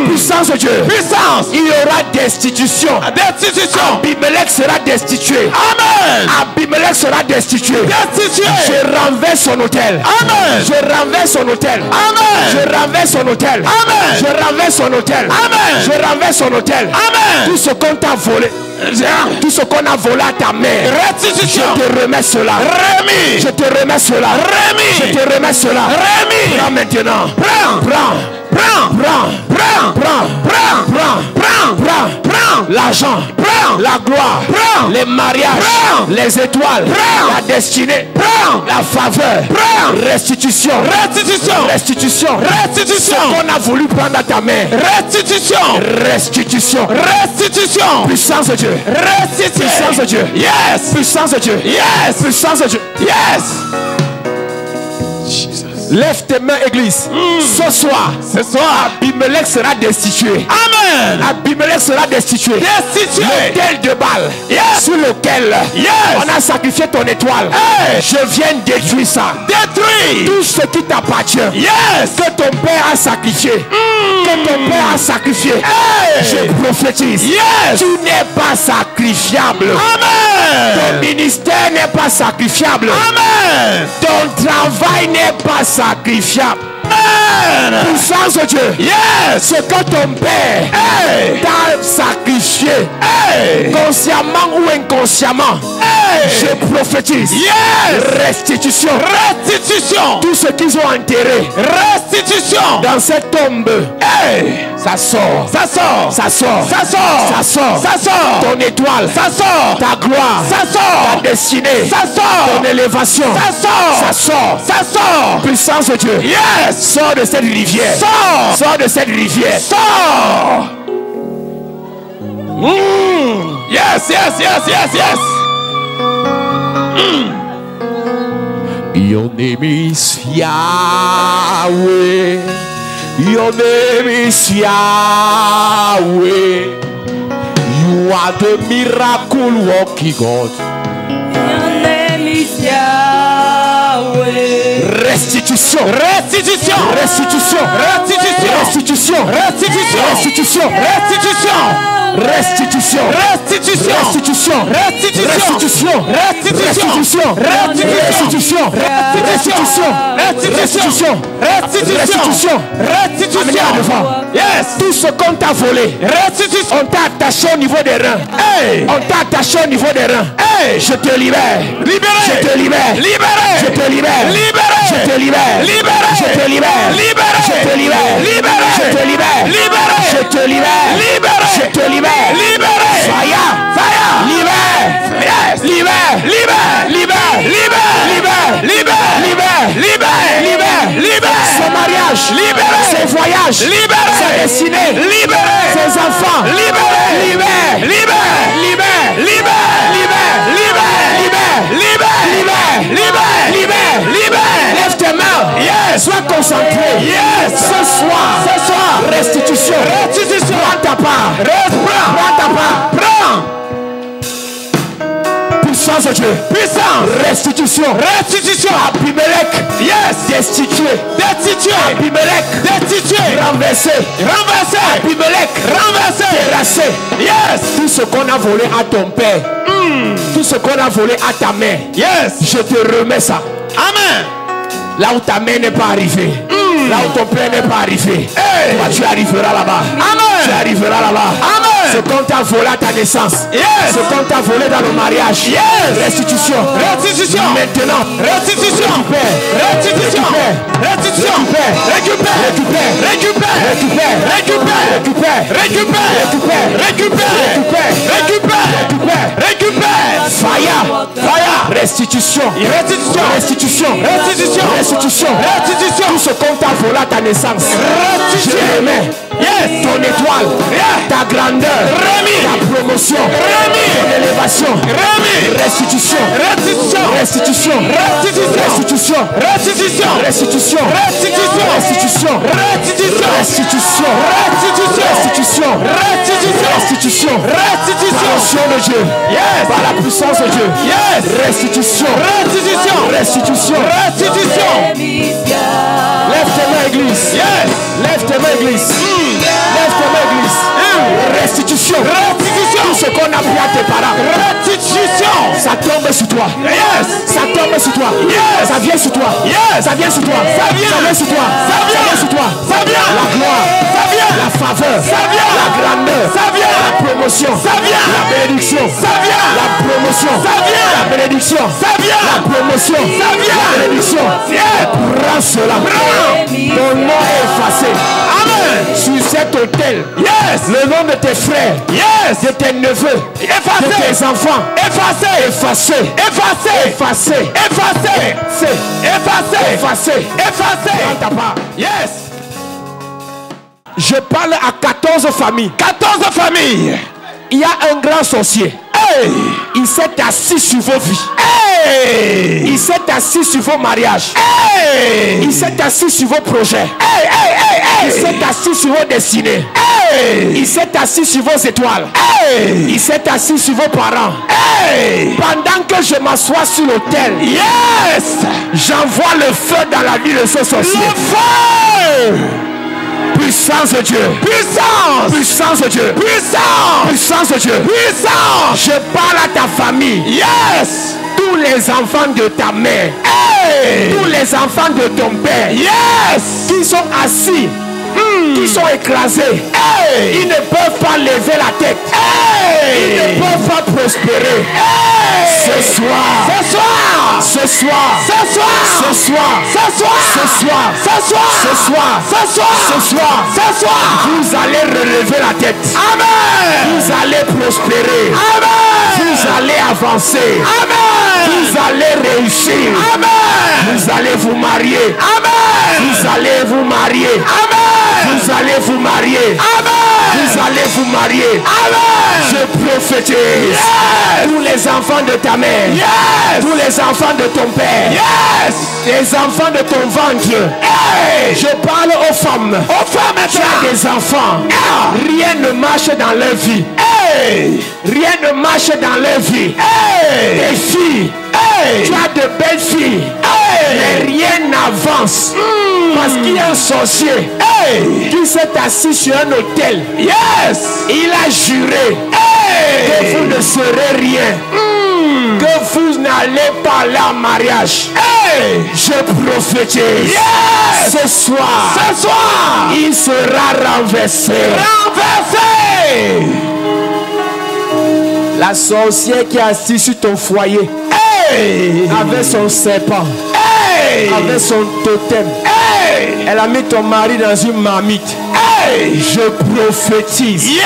Puissance de Dieu. Puissance. Il y aura destitution. Destitution. Abimelech sera destitué. Amen. Abimelech sera destitué. Destitué. Je renverse son hôtel. Amen. Je renverse son hôtel. Amen. Je renverse son hôtel. Amen. Je renverse son hôtel. Amen. Je renverse son hôtel. Amen. Tout ce qu'on t'a volé. Tout ce qu'on a volé à ta mère. Restitution. Je te remets cela. Remis. Je te remets cela. Remis. Je te remets cela. Remis. Prends maintenant. Prends. Prends. Prends. Prends. Prends. Prends. Prends. Prends. Prends. Prends. Prends. L'argent. Prends. La gloire. Prends. Les mariages. Prends. Les étoiles. Prends. La destinée. Prends. La faveur. Prends. Restitution. Restitution. Restitution. Restitution. Ce qu'on a voulu prendre à ta main. Restitution. Restitution. Restitution. Puissance de Dieu. Restitution. Puissance de Dieu. Yes. Puissance de Dieu. Yes. Puissance de Dieu. Yes. Lève tes mains, église. Ce soir, Abimelech sera destitué. Amen. Abimelech sera destitué. Destitué. L'autel de Baal, sur lequel on a sacrifié ton étoile. Je viens détruire ça. Détruire. Tout ce qui t'appartient. Que ton père a sacrifié. Que ton père a sacrifié. Je prophétise. Tu n'es pas sacrifiable. Amen. Ton ministère n'est pas sacrifiable. Amen. Ton travail n'est pas sacrifiable. Puissance de Dieu. Ce que ton père t'a sacrifié, consciemment ou inconsciemment, je prophétise. Restitution. Restitution. Tout ce qu'ils ont enterré. Restitution. Dans cette tombe. Ça sort. Ça sort. Ça sort. Ça sort. Ça sort. Ça sort. Ton étoile. Ça sort. Ta gloire. Ça sort. Ta destinée. Ça sort. Ton élévation. Ça sort. Ça sort. Ça sort. Puissance de Dieu. Sors de cette rivière. Sors. Sors de cette rivière. Sors. Yes, yes, yes, yes, yes. Your name is Yahweh. Your name is Yahweh. You are the miracle working God. Your name is Yahweh. Restitution. Restitution. Restitution. Restitution. Restitution. Restitution. Restitution. Restitution. Restitution. Restitution. Restitution. Restitution. Restitution. Restitution. Restitution. Restitution. Restitution. Restitution. Restitution. Yes. Tout ce qu'on t'a volé. Restitution. On t'a attaché au niveau des reins. On t'a attaché au niveau des reins. Je te libère. Libéré. Je te libère. Libéré. Je te libère. Libéré. Je te libère. Libéré. Je te libère. Libéré. Je te libère. Libéré. Je te libère. Libéré. Je te libère. Libéré. Je te libère. Libéré. Fire. Fire. Libère. Yes. Libère. Libère. Libère. Libère. Libère. Libère. Libère. Libère. Libère. Libère. Son mariage. Libéré. Ses voyages. Libéré. Sa destinée. Libéré. Ses enfants. Libéré. Libère. Libère. Libère. Libère. Libère. Libère. Libère. Libère. Libère. Libère. Libère. Libère. Lève tes mains. Yes. Sois concentré. Yes. Ce soir. Ce soir. Restitution. Restitution. Prends ta part. Prends. Prends ta part. Prends. Puissance de Dieu. Puissance. Restitution. Restitution. Abimelech. Yes. Destitué. Destitué. Abimelech. Destitué. Renversé. Renversé. Abimelech. Renversé. Terrassé. Yes. Tout ce qu'on a volé à ton père. Tout ce qu'on a volé à ta mère. Yes. Je te remets ça. Amen. Là où ta mère n'est pas arrivée. Là où ton père n'est pas arrivé, toi, tu arriveras là-bas. Tu arriveras là-bas. Ce qu'on t'a volé à ta naissance, ce qu'on t'a volé dans le mariage, restitution. Maintenant, restitution. Récupère. Fire. Restitution. Tout ce qu'on t'a volé à ta naissance, je remets. Ton étoile, ta grandeur, ta promotion, ton élévation, restitution. Parole de Dieu, par la puissance de Dieu, restitution. Lève tes mains, église. Lève tes mains, église. Restitution. Tout ce qu'on a pris à tes parents. Ça tombe sur toi. Ça tombe sur toi. Ça vient sur toi. Ça vient sur toi. La gloire. La faveur. La grandeur. La promotion. La bénédiction. La promotion. La bénédiction. La promotion. La bénédiction. Prends cela. Ton nom est effacé. Amen. Sur cet autel. Le nom de tes frères. De tes neveux. De tes enfants. Effacé. Prends ta part. Je parle à 14 familles. Il y a un grand sorcier. Il s'est assis sur vos vies. Il s'est assis sur vos mariages. Il s'est assis sur vos projets. Il s'est assis sur vos destinées. Il s'est assis sur vos étoiles. Il s'est assis sur vos parents. Pendant que je m'assois sur l'autel, j'envoie le feu dans la vie de ce sorcier. Le feu! Puissance de Dieu. Puissance de Dieu. Puissance de Dieu. Je parle à ta famille. Tous les enfants de ta mère. Tous les enfants de ton père. Qui sont assis. Qui sont écrasés. Ils ne peuvent pas lever la tête. Ils ne peuvent pas prospérer. Ce soir, vous allez relever la tête. Amen. Vous allez prospérer. Amen. Vous allez avancer. Amen. Vous allez réussir. Amen. Vous allez vous marier. Amen. Vous allez vous marier. Amen. Vous allez vous marier. Amen. Vous allez vous marier. Amen. Je prophétise. Tous les enfants de ta mère. Tous les enfants de ton père. Les enfants de ton ventre. Je parle aux femmes. Tu as des enfants. Rien ne marche dans leur vie. Rien ne marche dans leur vie. Tes filles. Tu as de belles filles. Mais rien n'avance. Parce qu'il y a un sorcier qui s'est assis sur un autel. Il a juré que vous ne serez rien. Que vous n'allez pas aller en mariage. Je prophétise. Ce soir, il sera renversé. La sorcière qui est assise sur ton foyer avec son serpent, avec son totem, elle a mis ton mari dans une marmite. Je prophétise.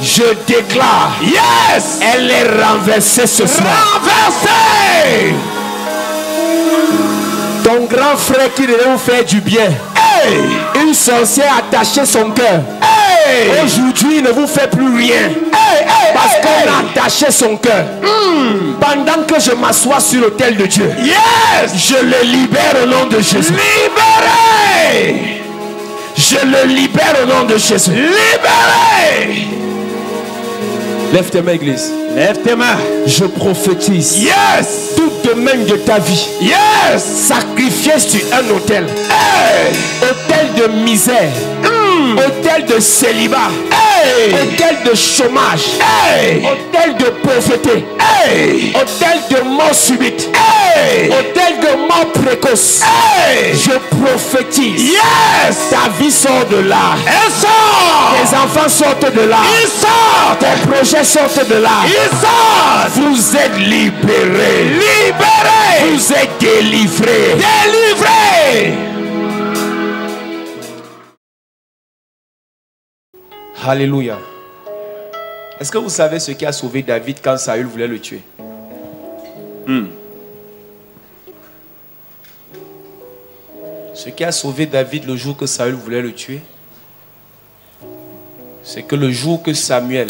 Je déclare. Elle est renversée ce soir. Ton grand frère qui devait vous faire du bien, une sorcière a attaché son cœur. Aujourd'hui, il ne vous fait plus rien. Parce qu'on a attaché son cœur. Pendant que je m'assois sur l'autel de Dieu, je le libère au nom de Jésus. Libéré! Je le libère au nom de Jésus. Libéré! Lève tes mains, église. Lève tes mains. Je prophétise. Toute main de ta vie. Sacrifiée sur un autel. Autel de misère. Hôtel de célibat. Hôtel de chômage. Hôtel de pauvreté. Hôtel de mort subite. Hôtel de mort précoce. Je prophétise. Ta vie sort de là. Tes enfants sortent de là. Tes projets sortent de là. Vous êtes libérés. Vous êtes délivrés. Alléluia. Est-ce que vous savez ce qui a sauvé David quand Saül voulait le tuer? Ce qui a sauvé David le jour que Saül voulait le tuer, c'est que le jour que Samuel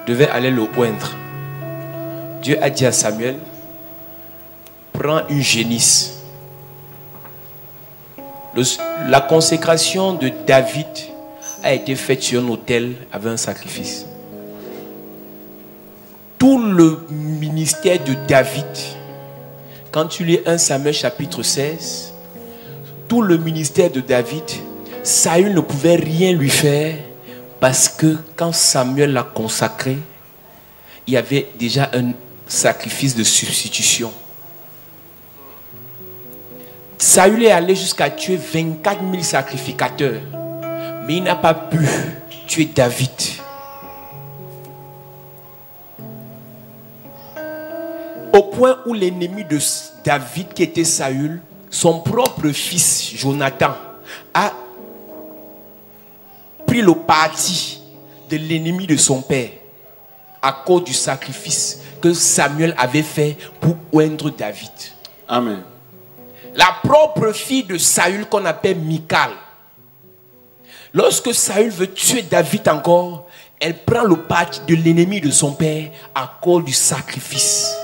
devait aller le oindre, Dieu a dit à Samuel, prends une génisse. La consécration de David a été faite sur un autel avec un sacrifice. Tout le ministère de David, quand tu lis 1 Samuel chapitre 16, tout le ministère de David, Saül ne pouvait rien lui faire parce que quand Samuel l'a consacré, il y avait déjà un sacrifice de substitution. Saül est allé jusqu'à tuer 24 000 sacrificateurs, mais il n'a pas pu tuer David. Au point où l'ennemi de David, qui était Saül, son propre fils Jonathan, a pris le parti de l'ennemi de son père à cause du sacrifice que Samuel avait fait pour oindre David. Amen. La propre fille de Saül qu'on appelle Michal, lorsque Saül veut tuer David encore, elle prend le parti de l'ennemi de son père à cause du sacrifice.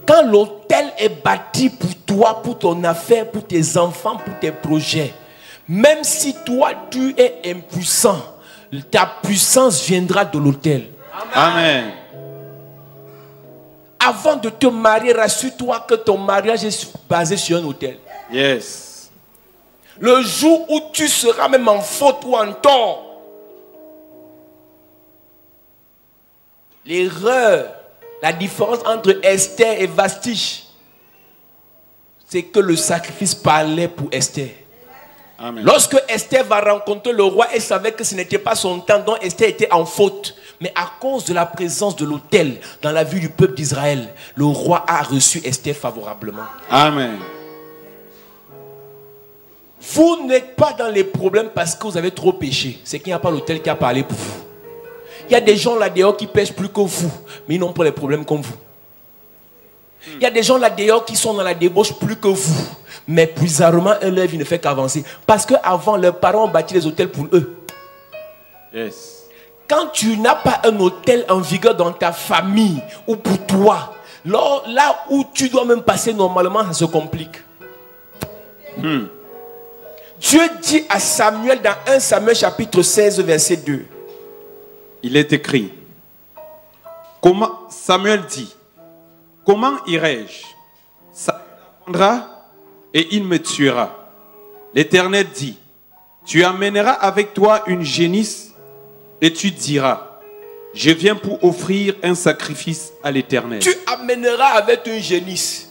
Quand l'autel est bâti pour toi, pour ton affaire, pour tes enfants, pour tes projets, même si toi tu es impuissant, ta puissance viendra de l'autel. Amen. Avant de te marier, rassure-toi que ton mariage est basé sur un autel. Yes. Le jour où tu seras même en faute ou en tort, l'erreur, la différence entre Esther et Vashti, c'est que le sacrifice parlait pour Esther. Amen. Lorsque Esther va rencontrer le roi, elle savait que ce n'était pas son temps, donc Esther était en faute. Mais à cause de la présence de l'autel dans la vie du peuple d'Israël, le roi a reçu Esther favorablement. Amen. Vous n'êtes pas dans les problèmes parce que vous avez trop péché. C'est qu'il n'y a pas l'autel qui a parlé pour vous. Il y a des gens là-dehors qui pêchent plus que vous, mais ils n'ont pas les problèmes comme vous. Il y a des gens là-dehors qui sont dans la débauche plus que vous, mais bizarrement, leur vie ne fait qu'avancer. Parce qu'avant, leurs parents ont bâti les hôtels pour eux. Yes. Quand tu n'as pas un hôtel en vigueur dans ta famille ou pour toi, là où tu dois même passer normalement, ça se complique. Dieu dit à Samuel dans 1 Samuel chapitre 16 verset 2. Il est écrit. Samuel dit, comment irai-je? Ça viendra et il me tuera. L'Éternel dit, tu amèneras avec toi une génisse et tu diras, je viens pour offrir un sacrifice à l'Éternel. Tu amèneras avec une génisse.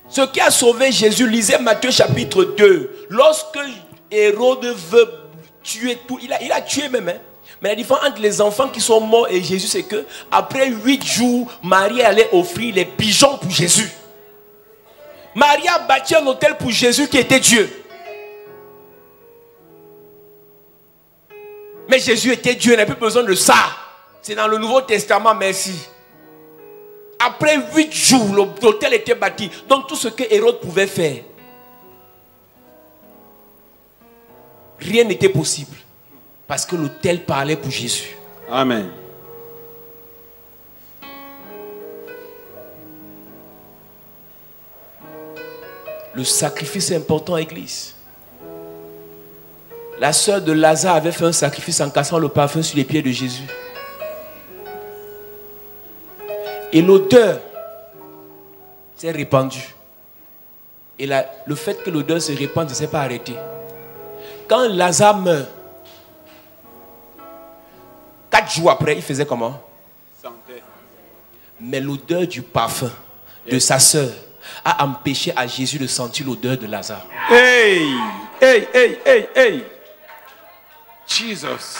Ce qui a sauvé Jésus, lisez Matthieu chapitre 2. Lorsque Hérode veut tuer tout, il a tué même. Mais la différence entre les enfants qui sont morts et Jésus, c'est que après 8 jours, Marie allait offrir les pigeons pour Jésus. Marie a bâti un autel pour Jésus qui était Dieu. Mais Jésus était Dieu, il n'a plus besoin de ça. C'est dans le Nouveau Testament, merci. Après 8 jours, l'autel était bâti. Donc tout ce que Hérode pouvait faire, rien n'était possible. Parce que l'autel parlait pour Jésus. Amen. Le sacrifice est important, Église. La sœur de Lazare avait fait un sacrifice en cassant le parfum sur les pieds de Jésus. Et l'odeur s'est répandue. Et le fait que l'odeur se répande ne s'est pas arrêté. Quand Lazare meurt, 4 jours après, il faisait comment? Mais l'odeur du parfum de sa sœur a empêché à Jésus de sentir l'odeur de Lazare. Hey, hey, hey, hey, hey. Jesus.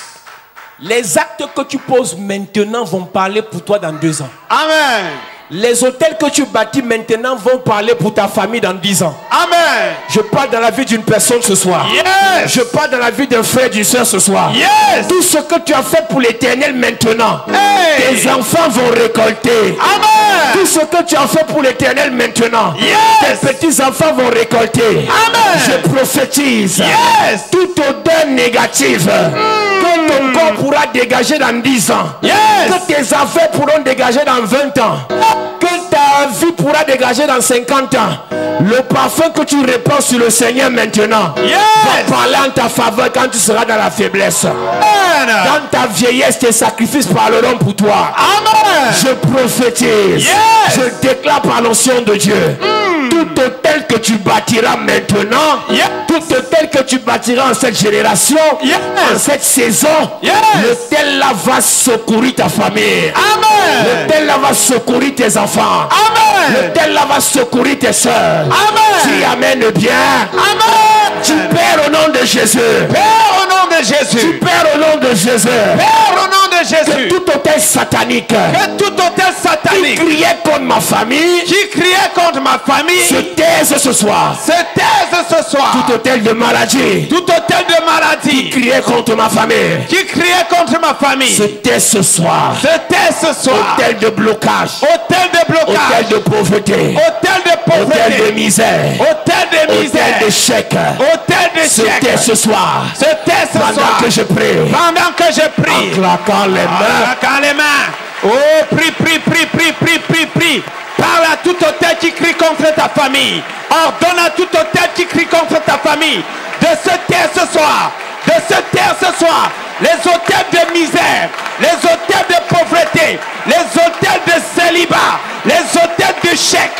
Les actes que tu poses maintenant vont parler pour toi dans 2 ans. Amen. Les hôtels que tu bâtis maintenant vont parler pour ta famille dans 10 ans. Amen. Je parle dans la vie d'une personne ce soir. Yes. Je parle dans la vie d'un frère, d'une soeur ce soir. Yes. Tout ce que tu as fait pour l'éternel maintenant, Hey. tes enfants vont récolter. Amen. Tout ce que tu as fait pour l'éternel maintenant, Yes. tes petits-enfants vont récolter. Amen. Je prophétise. Yes. Toute odeur négative que ton corps pourra dégager dans 10 ans. Yes. Que tes affaires pourront dégager dans 20 ans. Que ta vie pourra dégager dans 50 ans. Le parfum que tu répands sur le Seigneur maintenant va parler en ta faveur quand tu seras dans la faiblesse. Amen. Dans ta vieillesse, tes sacrifices parleront pour toi. Amen. Je prophétise. Yes. Je déclare par l'onction de Dieu. Tout hôtel que tu bâtiras maintenant, tout hôtel que tu bâtiras en cette génération, en cette saison, l'hôtel là va secourir ta famille. Amen. L'hôtel là va secourir tes enfants. Amen. L'hôtel là va secourir tes soeurs. Amen. Tu amènes bien. Amen. Tu perds au nom de Jésus. Père, au nom de Tu Jésus. perds au nom de Jésus. Père, au nom de Que Jésus. tout hôtel satanique Que tout hôtel qui satanique criait contre ma famille qui criait contre ma famille se taise ce soir. se taise ce soir. Tout hôtel de maladie Tout hôtel de maladie qui criait contre ma famille qui criait contre ma famille se taise ce soir. se taise ce soir. Hôtel de blocage, Hôtel de blocage. hôtel de pauvreté, Hôtel de hôtel de pauvreté. misère, Hôtel de misère. hôtel d'échec Hôtel se d'échec. taise ce soir. Se taise ce Pendant soir. que je prie, Pendant que je en prie. claquant les mains, Quand les mains. Oh, prie, prie, prie, prie, prie, prie, prie. Parle à tout hôtel qui crie contre ta famille. Ordonne à tout hôtel qui crie contre ta famille de se taire ce soir. De se taire ce soir. Les hôtels de misère, les hôtels de pauvreté, les hôtels de célibat, les hôtels d'échec,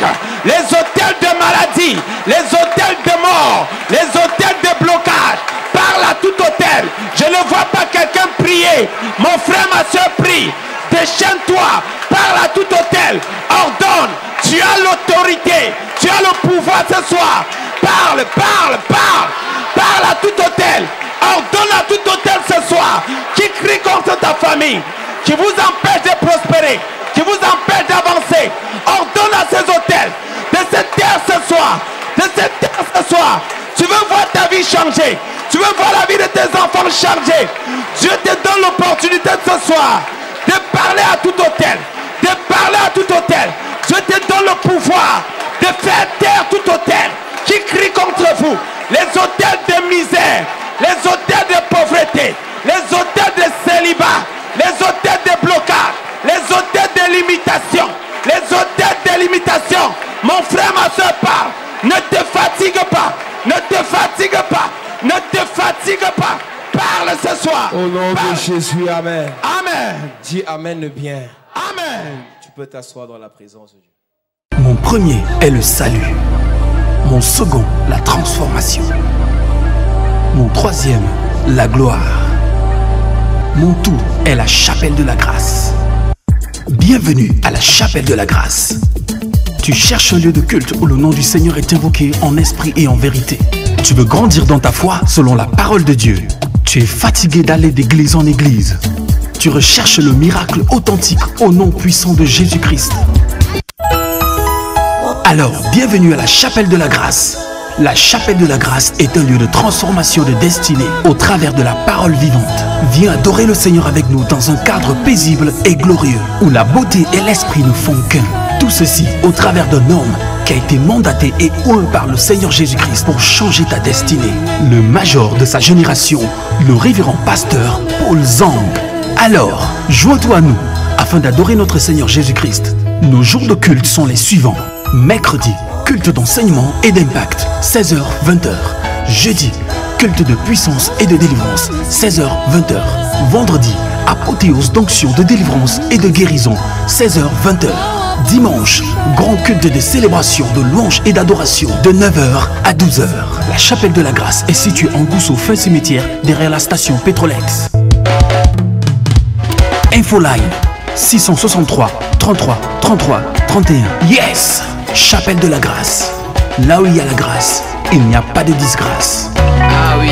les hôtels de maladie, les hôtels de mort, les hôtels de blocage. Parle à tout hôtel. Je ne vois pas quelqu'un prier. Mon frère, ma soeur prie. Déchaîne-toi. Parle à tout hôtel. Ordonne. Tu as l'autorité. Tu as le pouvoir ce soir. Parle, parle, parle. Parle à tout hôtel. Ordonne à tout hôtel ce soir qui crie contre ta famille, qui vous empêche de prospérer, qui vous empêche d'avancer. Ordonne à ces hôtels de se taire ce soir. De se taire ce soir. Tu veux voir ta vie changer. Tu veux voir la vie de tes enfants changer. Dieu te donne l'opportunité ce soir de parler à tout hôtel. De parler à tout hôtel. Dieu te donne le pouvoir de faire taire tout hôtel qui crie contre vous. Les hôtels de misère, les hôtels de pauvreté, les hôtels de célibat, les hôtels de blocage, les hôtels de limitation, les hôtels de limitation. Mon frère, ma soeur parle. Ne te fatigue pas. Ne te fatigue pas. Ne te fatigue pas. Parle ce soir. au nom Parle. de Jésus, amen. Amen. Dis amen bien. Amen. Tu peux t'asseoir dans la présence de Dieu. Mon premier est le salut. Mon second, la transformation. Mon troisième, la gloire. Mon tout est la chapelle de la grâce. Bienvenue à la chapelle de la grâce. Tu cherches un lieu de culte où le nom du Seigneur est invoqué en esprit et en vérité. Tu veux grandir dans ta foi selon la parole de Dieu. Tu es fatigué d'aller d'église en église. Tu recherches le miracle authentique au nom puissant de Jésus-Christ. Alors, bienvenue à la chapelle de la grâce. La chapelle de la grâce est un lieu de transformation de destinée au travers de la parole vivante. Viens adorer le Seigneur avec nous dans un cadre paisible et glorieux où la beauté et l'esprit ne font qu'un. Tout ceci au travers d'un homme qui a été mandaté et oint par le Seigneur Jésus-Christ pour changer ta destinée. Le major de sa génération, le révérend pasteur Paul Zang. Alors, joins-toi à nous afin d'adorer notre Seigneur Jésus-Christ. Nos jours de culte sont les suivants. Mercredi, culte d'enseignement et d'impact, 16h-20h. Jeudi, culte de puissance et de délivrance, 16h-20h. Vendredi, apothéose d'onction de délivrance et de guérison, 16h-20h. Dimanche, grand culte de célébration, de louange et d'adoration de 9h à 12h. La chapelle de la grâce est située en Gousso, fin cimetière, derrière la station Petrolex. Infoline 663 33 33 31. Yes! Chapelle de la grâce. Là où il y a la grâce, il n'y a pas de disgrâce. Ah oui.